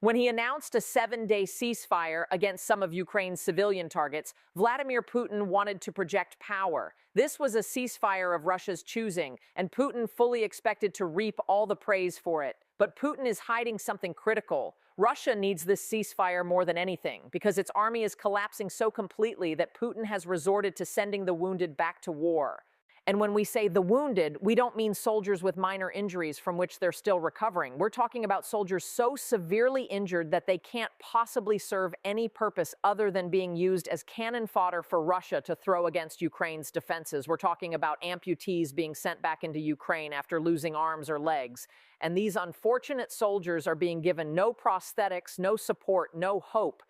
When he announced a 7-day ceasefire against some of Ukraine's civilian targets, Vladimir Putin wanted to project power. This was a ceasefire of Russia's choosing, and Putin fully expected to reap all the praise for it. But Putin is hiding something critical. Russia needs this ceasefire more than anything, because its army is collapsing so completely that Putin has resorted to sending the wounded back to war. And when we say the wounded, we don't mean soldiers with minor injuries from which they're still recovering. We're talking about soldiers so severely injured that they can't possibly serve any purpose other than being used as cannon fodder for Russia to throw against Ukraine's defenses. We're talking about amputees being sent back into Ukraine after losing arms or legs. And these unfortunate soldiers are being given no prosthetics, no support, no hope.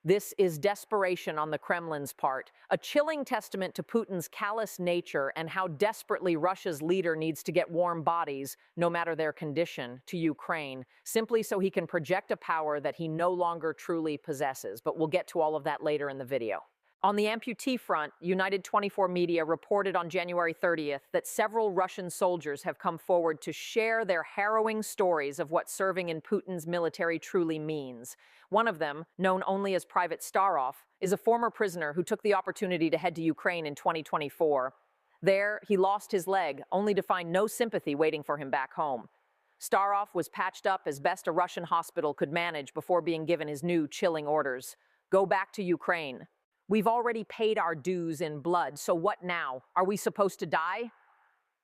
This is desperation on the Kremlin's part, a chilling testament to Putin's callous nature and how desperately Russia's leader needs to get warm bodies, no matter their condition, to Ukraine, simply so he can project a power that he no longer truly possesses. But we'll get to all of that later in the video. On the amputee front, United 24 media reported on January 30th that several Russian soldiers have come forward to share their harrowing stories of what serving in Putin's military truly means. One of them, known only as Private Starov, is a former prisoner who took the opportunity to head to Ukraine in 2024. There, he lost his leg, only to find no sympathy waiting for him back home. Starov was patched up as best a Russian hospital could manage before being given his new chilling orders. Go back to Ukraine. We've already paid our dues in blood, so what now? Are we supposed to die?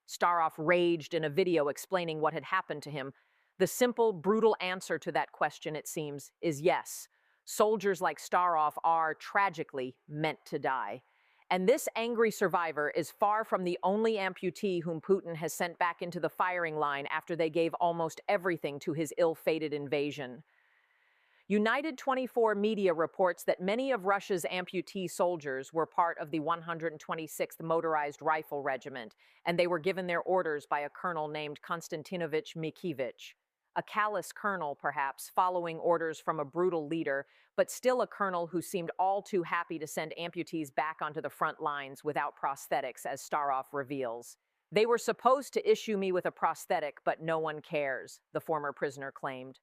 Starov raged in a video explaining what had happened to him. The simple, brutal answer to that question, it seems, is yes. Soldiers like Starov are, tragically, meant to die. And this angry survivor is far from the only amputee whom Putin has sent back into the firing line after they gave almost everything to his ill-fated invasion. United 24 media reports that many of Russia's amputee soldiers were part of the 126th Motorized Rifle Regiment, and they were given their orders by a colonel named Konstantinovich Mikievich. A callous colonel, perhaps, following orders from a brutal leader, but still a colonel who seemed all too happy to send amputees back onto the front lines without prosthetics, as Starov reveals. They were supposed to issue me with a prosthetic, but no one cares, the former prisoner claimed.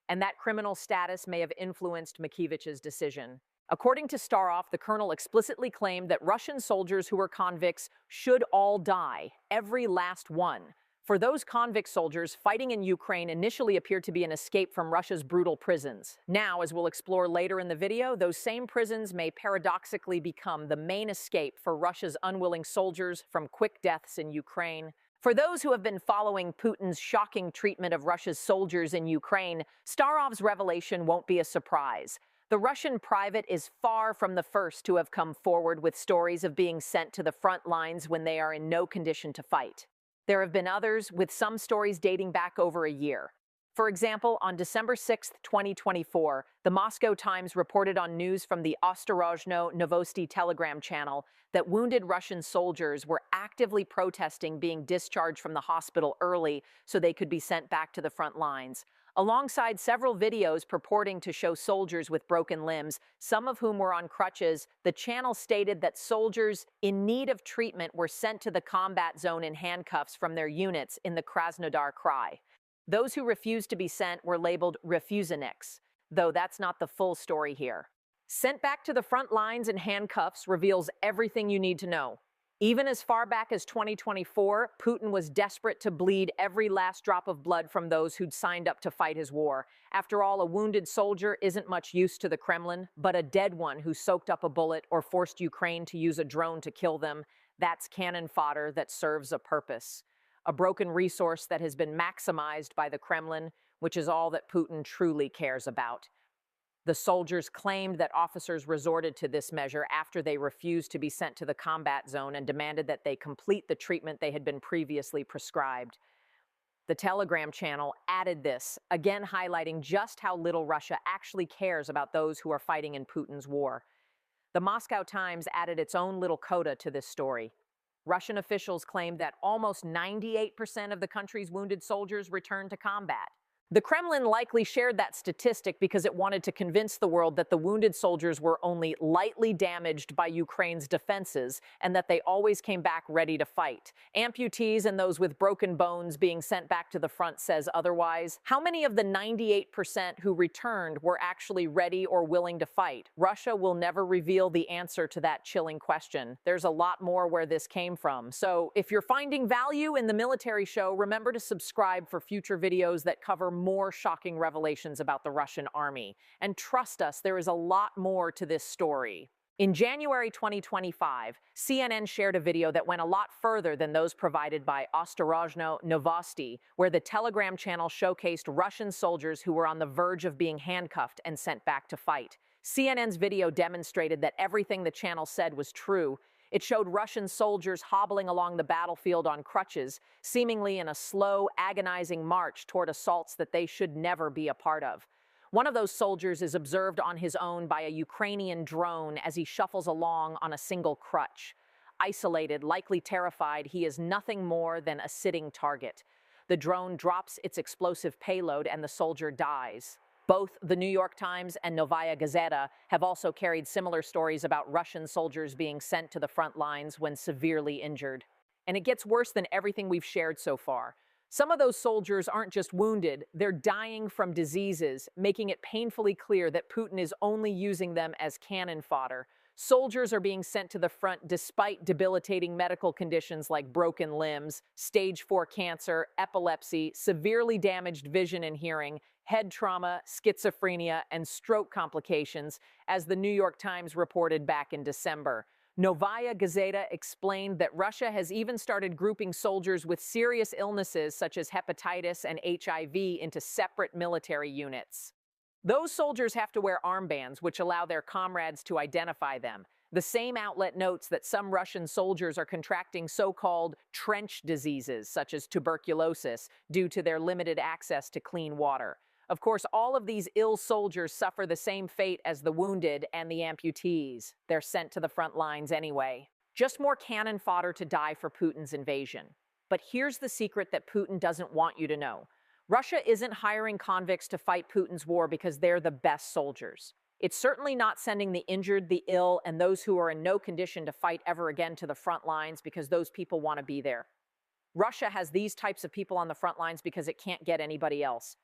And that criminal status may have influenced Mikievich's decision. According to Starov, the colonel explicitly claimed that Russian soldiers who were convicts should all die, every last one. For those convict soldiers, fighting in Ukraine initially appeared to be an escape from Russia's brutal prisons. Now, as we'll explore later in the video, those same prisons may paradoxically become the main escape for Russia's unwilling soldiers from quick deaths in Ukraine. For those who have been following Putin's shocking treatment of Russia's soldiers in Ukraine, Starov's revelation won't be a surprise. The Russian private is far from the first to have come forward with stories of being sent to the front lines when they are in no condition to fight. There have been others, with some stories dating back over a year. For example, on December 6, 2024, the Moscow Times reported on news from the Ostorozhno Novosti Telegram channel that wounded Russian soldiers were actively protesting being discharged from the hospital early so they could be sent back to the front lines. Alongside several videos purporting to show soldiers with broken limbs, some of whom were on crutches, the channel stated that soldiers in need of treatment were sent to the combat zone in handcuffs from their units in the Krasnodar Krai. Those who refused to be sent were labeled refuseniks, though that's not the full story here. Sent back to the front lines in handcuffs reveals everything you need to know. Even as far back as 2024, Putin was desperate to bleed every last drop of blood from those who'd signed up to fight his war. After all, a wounded soldier isn't much use to the Kremlin, but a dead one who soaked up a bullet or forced Ukraine to use a drone to kill them, that's cannon fodder that serves a purpose. A broken resource that has been maximized by the Kremlin, which is all that Putin truly cares about. The soldiers claimed that officers resorted to this measure after they refused to be sent to the combat zone and demanded that they complete the treatment they had been previously prescribed. The Telegram channel added this, again highlighting just how little Russia actually cares about those who are fighting in Putin's war. The Moscow Times added its own little coda to this story. Russian officials claimed that almost 98% of the country's wounded soldiers returned to combat. The Kremlin likely shared that statistic because it wanted to convince the world that the wounded soldiers were only lightly damaged by Ukraine's defenses and that they always came back ready to fight. Amputees and those with broken bones being sent back to the front says otherwise. How many of the 98% who returned were actually ready or willing to fight? Russia will never reveal the answer to that chilling question. There's a lot more where this came from. So if you're finding value in the military show, remember to subscribe for future videos that cover more shocking revelations about the Russian army. And trust us, there is a lot more to this story. In January 2025, CNN shared a video that went a lot further than those provided by Ostorozhno Novosti, where the Telegram channel showcased Russian soldiers who were on the verge of being handcuffed and sent back to fight. CNN's video demonstrated that everything the channel said was true. It showed Russian soldiers hobbling along the battlefield on crutches, seemingly in a slow, agonizing march toward assaults that they should never be a part of. One of those soldiers is observed on his own by a Ukrainian drone as he shuffles along on a single crutch. Isolated, likely terrified, he is nothing more than a sitting target. The drone drops its explosive payload and the soldier dies. Both the New York Times and Novaya Gazeta have also carried similar stories about Russian soldiers being sent to the front lines when severely injured. And it gets worse than everything we've shared so far. Some of those soldiers aren't just wounded, they're dying from diseases, making it painfully clear that Putin is only using them as cannon fodder. Soldiers are being sent to the front despite debilitating medical conditions like broken limbs, stage 4 cancer, epilepsy, severely damaged vision and hearing, head trauma, schizophrenia, and stroke complications, as the New York Times reported back in December. Novaya Gazeta explained that Russia has even started grouping soldiers with serious illnesses such as hepatitis and HIV into separate military units. Those soldiers have to wear armbands, which allow their comrades to identify them. The same outlet notes that some Russian soldiers are contracting so-called trench diseases, such as tuberculosis, due to their limited access to clean water. Of course, all of these ill soldiers suffer the same fate as the wounded and the amputees. They're sent to the front lines anyway. Just more cannon fodder to die for Putin's invasion. But here's the secret that Putin doesn't want you to know. Russia isn't hiring convicts to fight Putin's war because they're the best soldiers. It's certainly not sending the injured, the ill, and those who are in no condition to fight ever again to the front lines because those people want to be there. Russia has these types of people on the front lines because it can't get anybody else.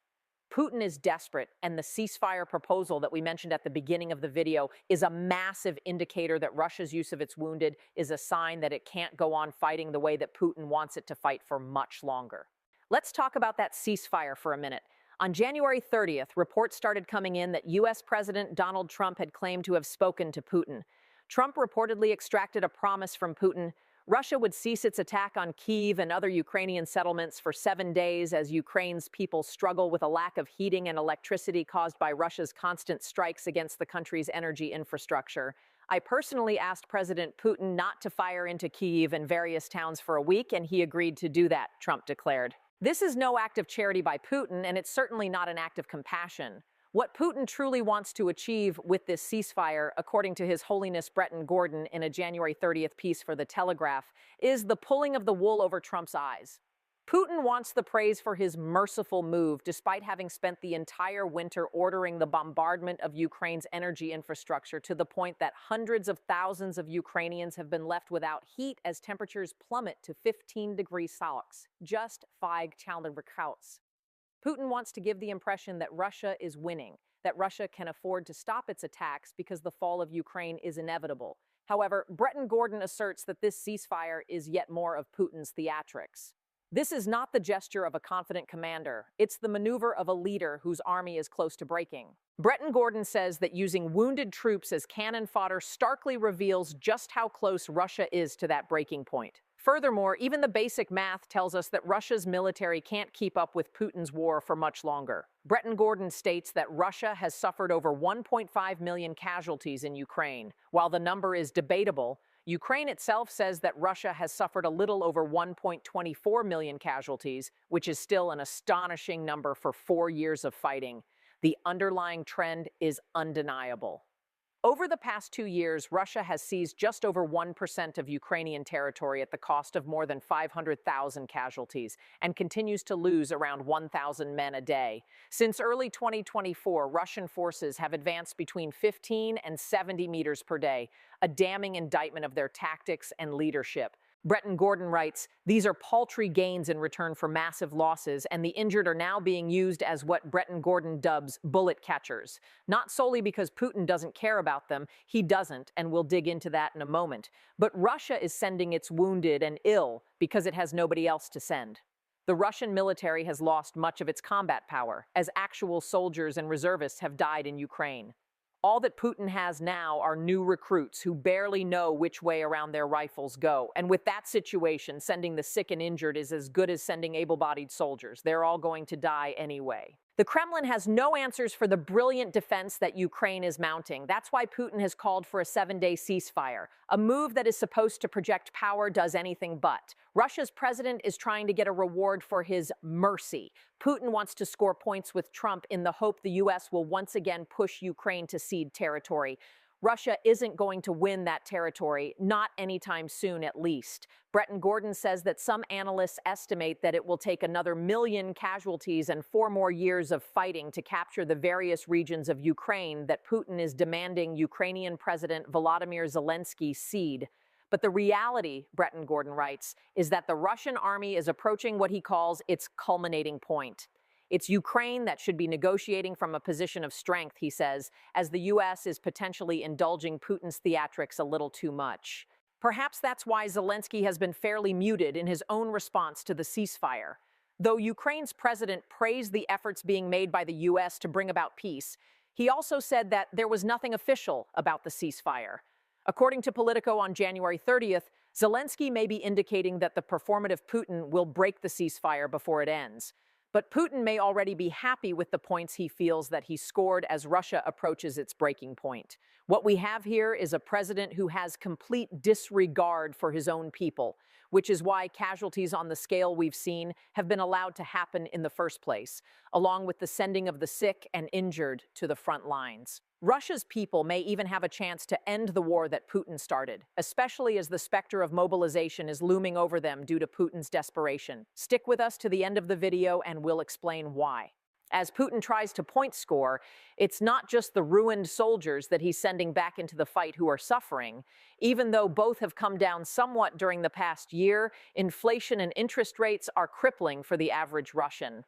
Putin is desperate, and the ceasefire proposal that we mentioned at the beginning of the video is a massive indicator that Russia's use of its wounded is a sign that it can't go on fighting the way that Putin wants it to fight for much longer. Let's talk about that ceasefire for a minute. On January 30th, reports started coming in that U.S. President Donald Trump had claimed to have spoken to Putin. Trump reportedly extracted a promise from Putin. Russia would cease its attack on Kyiv and other Ukrainian settlements for 7 days as Ukraine's people struggle with a lack of heating and electricity caused by Russia's constant strikes against the country's energy infrastructure. I personally asked President Putin not to fire into Kyiv and various towns for a week, and he agreed to do that, Trump declared. This is no act of charity by Putin, and it's certainly not an act of compassion. What Putin truly wants to achieve with this ceasefire, according to His Holiness Bretton Gordon in a January 30th piece for The Telegraph, is the pulling of the wool over Trump's eyes. Putin wants the praise for his merciful move, despite having spent the entire winter ordering the bombardment of Ukraine's energy infrastructure to the point that hundreds of thousands of Ukrainians have been left without heat as temperatures plummet to 15 degrees Celsius, just 5 recouts. Putin wants to give the impression that Russia is winning, that Russia can afford to stop its attacks because the fall of Ukraine is inevitable. However, Bretton Gordon asserts that this ceasefire is yet more of Putin's theatrics. This is not the gesture of a confident commander. It's the maneuver of a leader whose army is close to breaking. Bretton Gordon says that using wounded troops as cannon fodder starkly reveals just how close Russia is to that breaking point. Furthermore, even the basic math tells us that Russia's military can't keep up with Putin's war for much longer. Bretton Gordon states that Russia has suffered over 1.5 million casualties in Ukraine. While the number is debatable, Ukraine itself says that Russia has suffered a little over 1.24 million casualties, which is still an astonishing number for 4 years of fighting. The underlying trend is undeniable. Over the past 2 years, Russia has seized just over 1% of Ukrainian territory at the cost of more than 500,000 casualties and continues to lose around 1,000 men a day. Since early 2024, Russian forces have advanced between 15 and 70 meters per day, a damning indictment of their tactics and leadership. Bretton Gordon writes, "These are paltry gains in return for massive losses, and the injured are now being used as what Bretton Gordon dubs bullet catchers. Not solely because Putin doesn't care about them, he doesn't, and we'll dig into that in a moment. But Russia is sending its wounded and ill because it has nobody else to send." The Russian military has lost much of its combat power, as actual soldiers and reservists have died in Ukraine. All that Putin has now are new recruits who barely know which way around their rifles go. And with that situation, sending the sick and injured is as good as sending able-bodied soldiers. They're all going to die anyway. The Kremlin has no answers for the brilliant defense that Ukraine is mounting. That's why Putin has called for a 7-day ceasefire. A move that is supposed to project power does anything but. Russia's president is trying to get a reward for his mercy. Putin wants to score points with Trump in the hope the U.S. will once again push Ukraine to cede territory. Russia isn't going to win that territory, not anytime soon at least. Bretton Gordon says that some analysts estimate that it will take another 1 million casualties and 4 more years of fighting to capture the various regions of Ukraine that Putin is demanding Ukrainian President Vladimir Zelensky cede. But the reality, Bretton Gordon writes, is that the Russian army is approaching what he calls its culminating point. It's Ukraine that should be negotiating from a position of strength, he says, as the U.S. is potentially indulging Putin's theatrics a little too much. Perhaps that's why Zelensky has been fairly muted in his own response to the ceasefire. Though Ukraine's president praised the efforts being made by the U.S. to bring about peace, he also said that there was nothing official about the ceasefire. According to Politico on January 30th, Zelensky may be indicating that the performative Putin will break the ceasefire before it ends. But Putin may already be happy with the points he feels that he scored as Russia approaches its breaking point. What we have here is a president who has complete disregard for his own people, which is why casualties on the scale we've seen have been allowed to happen in the first place, along with the sending of the sick and injured to the front lines. Russia's people may even have a chance to end the war that Putin started, especially as the specter of mobilization is looming over them due to Putin's desperation. Stick with us to the end of the video and we'll explain why. As Putin tries to point score, it's not just the ruined soldiers that he's sending back into the fight who are suffering. Even though both have come down somewhat during the past year, inflation and interest rates are crippling for the average Russian.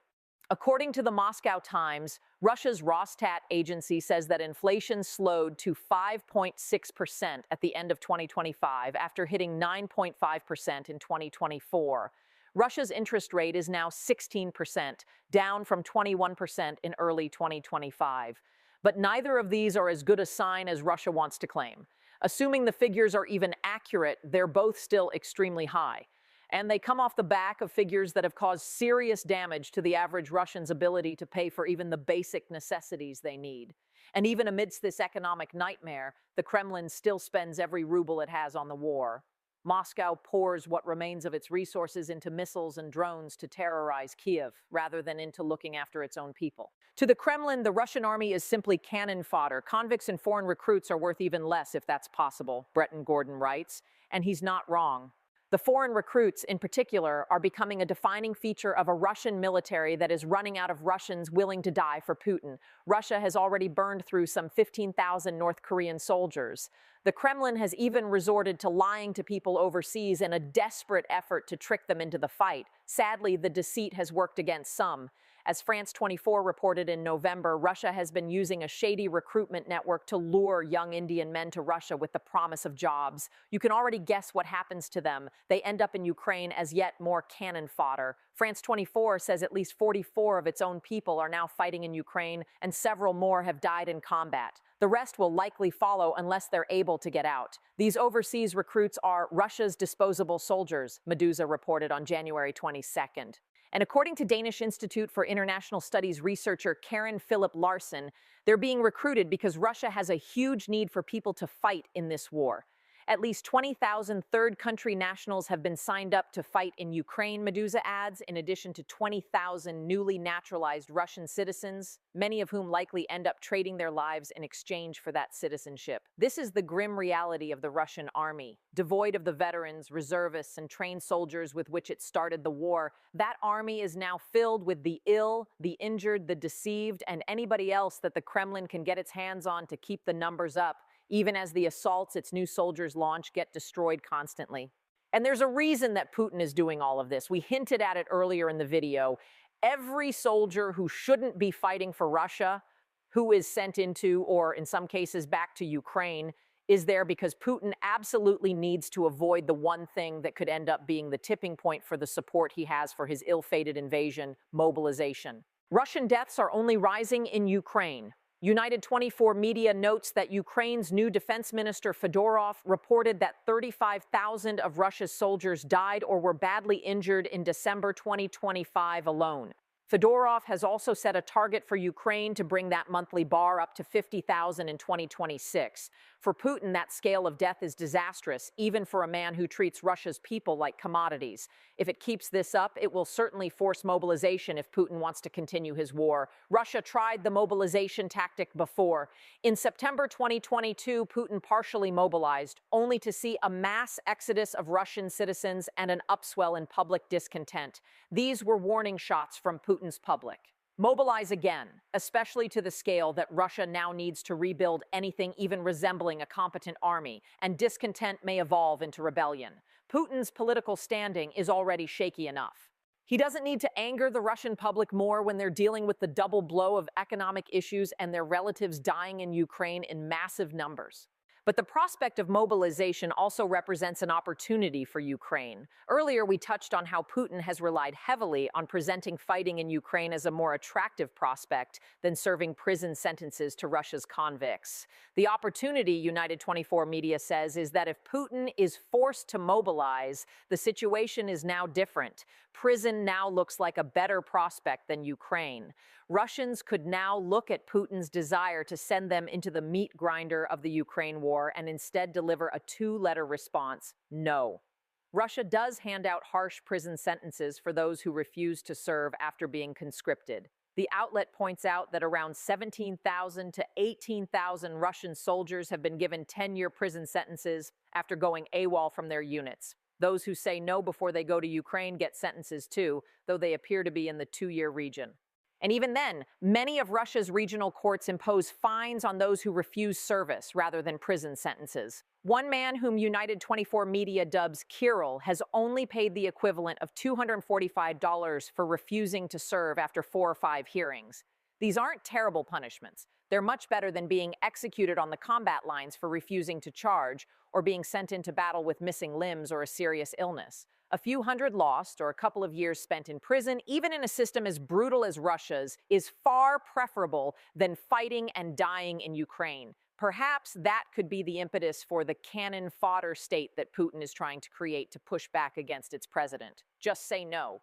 According to the Moscow Times, Russia's Rosstat agency says that inflation slowed to 5.6% at the end of 2025 after hitting 9.5% in 2024. Russia's interest rate is now 16%, down from 21% in early 2025. But neither of these are as good a sign as Russia wants to claim. Assuming the figures are even accurate, they're both still extremely high. And they come off the back of figures that have caused serious damage to the average Russian's ability to pay for even the basic necessities they need. And even amidst this economic nightmare, the Kremlin still spends every ruble it has on the war. Moscow pours what remains of its resources into missiles and drones to terrorize Kiev, rather than into looking after its own people. To the Kremlin, the Russian army is simply cannon fodder. Convicts and foreign recruits are worth even less if that's possible, Bretton Gordon writes, and he's not wrong. The foreign recruits, in particular, are becoming a defining feature of a Russian military that is running out of Russians willing to die for Putin. Russia has already burned through some 15,000 North Korean soldiers. The Kremlin has even resorted to lying to people overseas in a desperate effort to trick them into the fight. Sadly, the deceit has worked against some. As France 24 reported in November, Russia has been using a shady recruitment network to lure young Indian men to Russia with the promise of jobs. You can already guess what happens to them. They end up in Ukraine as yet more cannon fodder. France 24 says at least 44 of its own people are now fighting in Ukraine, and several more have died in combat. The rest will likely follow unless they're able to get out. These overseas recruits are Russia's disposable soldiers, Medusa reported on January 22nd. And according to Danish Institute for International Studies researcher Karen Philip Larsen, they're being recruited because Russia has a huge need for people to fight in this war. At least 20,000 third country nationals have been signed up to fight in Ukraine, Medusa adds, in addition to 20,000 newly naturalized Russian citizens, many of whom likely end up trading their lives in exchange for that citizenship. This is the grim reality of the Russian army. Devoid of the veterans, reservists, and trained soldiers with which it started the war, that army is now filled with the ill, the injured, the deceived, and anybody else that the Kremlin can get its hands on to keep the numbers up, even as the assaults its new soldiers launch get destroyed constantly. And there's a reason that Putin is doing all of this. We hinted at it earlier in the video. Every soldier who shouldn't be fighting for Russia, who is sent into, or in some cases back to Ukraine, is there because Putin absolutely needs to avoid the one thing that could end up being the tipping point for the support he has for his ill-fated invasion, mobilization. Russian deaths are only rising in Ukraine. United 24 media notes that Ukraine's new defense minister Fodor reported that 35,000 of Russia's soldiers died or were badly injured in December 2025 alone. Fedorov has also set a target for Ukraine to bring that monthly bar up to 50,000 in 2026. For Putin, that scale of death is disastrous, even for a man who treats Russia's people like commodities. If it keeps this up, it will certainly force mobilization if Putin wants to continue his war. Russia tried the mobilization tactic before. In September 2022, Putin partially mobilized, only to see a mass exodus of Russian citizens and an upswell in public discontent. These were warning shots from Putin's public. Mobilize again, especially to the scale that Russia now needs to rebuild anything even resembling a competent army, and discontent may evolve into rebellion. Putin's political standing is already shaky enough. He doesn't need to anger the Russian public more when they're dealing with the double blow of economic issues and their relatives dying in Ukraine in massive numbers. But the prospect of mobilization also represents an opportunity for Ukraine. Earlier, we touched on how Putin has relied heavily on presenting fighting in Ukraine as a more attractive prospect than serving prison sentences to Russia's convicts. The opportunity, United 24 media says, is that if Putin is forced to mobilize, the situation is now different. Prison now looks like a better prospect than Ukraine. Russians could now look at Putin's desire to send them into the meat grinder of the Ukraine war and instead deliver a two-letter response: no. Russia does hand out harsh prison sentences for those who refuse to serve after being conscripted. The outlet points out that around 17,000 to 18,000 Russian soldiers have been given 10-year prison sentences after going AWOL from their units. Those who say no before they go to Ukraine get sentences too, though they appear to be in the 2-year region. And even then, many of Russia's regional courts impose fines on those who refuse service rather than prison sentences. One man whom United 24 media dubs Kirill has only paid the equivalent of $245 for refusing to serve after 4 or 5 hearings. These aren't terrible punishments. They're much better than being executed on the combat lines for refusing to charge or being sent into battle with missing limbs or a serious illness. A few hundred lost or a couple of years spent in prison, even in a system as brutal as Russia's, is far preferable than fighting and dying in Ukraine. Perhaps that could be the impetus for the cannon fodder state that Putin is trying to create to push back against its president. Just say no.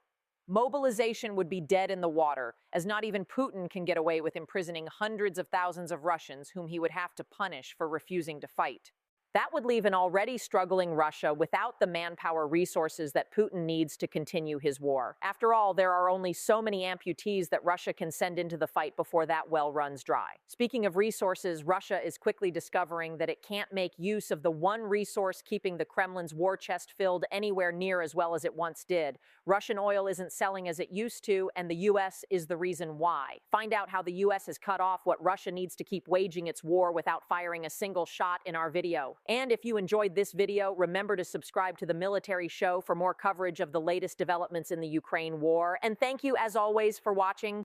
Mobilization would be dead in the water, as not even Putin can get away with imprisoning hundreds of thousands of Russians whom he would have to punish for refusing to fight. That would leave an already struggling Russia without the manpower resources that Putin needs to continue his war. After all, there are only so many amputees that Russia can send into the fight before that well runs dry. Speaking of resources, Russia is quickly discovering that it can't make use of the one resource keeping the Kremlin's war chest filled anywhere near as well as it once did. Russian oil isn't selling as it used to, and the U.S. is the reason why. Find out how the U.S. has cut off what Russia needs to keep waging its war without firing a single shot in our video. And if you enjoyed this video, remember to subscribe to the Military Show for more coverage of the latest developments in the Ukraine war. And thank you, as always, for watching.